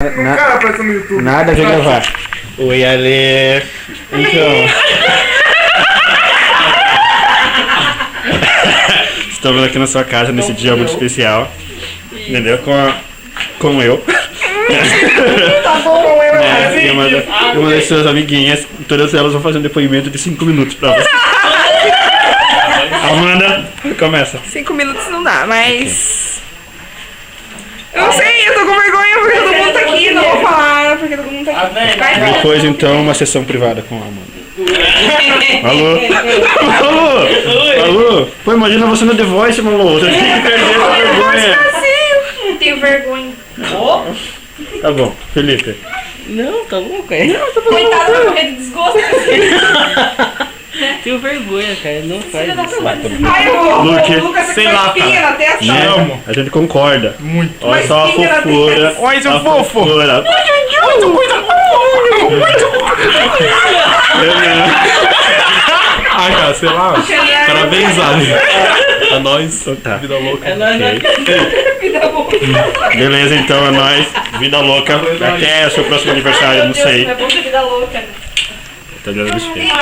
Cara, apareceu no YouTube. Nada de gravar. Oi, Ale. Então. Estamos aqui na sua casa nesse dia muito especial. Entendeu? Com eu. Tá bom, eu E uma das suas amiguinhas. Todas elas vão fazer um depoimento de 5 minutos pra você. Amanda, começa. 5 minutos não dá, mas... Eu não sei, eu tô com vergonha porque todo mundo tá aqui, não vou falar porque todo mundo tá aqui. Vai, Depois, então, uma sessão privada com a Amanda. Alô? Alô? Alô? Pô, imagina você no The Voice, Malu. Você tem que perder a vergonha. tenho vergonha. Tá bom, Felipe. Não, tá louco, é? Coitado, vai morrer de desgosto. Tenho vergonha, cara. Não faz isso. Ai, o Luke, Lucas sei com lá, uma espinha na testa. Né? amo. A gente concorda. Muito. Olha só a espinha na fofura. testa. Olha seu a fofo. fofura. Ai, cara, sei lá. Parabéns, Ali. É nóis. Tá. Vida louca. É nóis, né? Vida boa. Beleza, então é nóis. Vida louca. Até o seu próximo aniversário, não sei. É bom ter vida louca. Tá dando desfecho.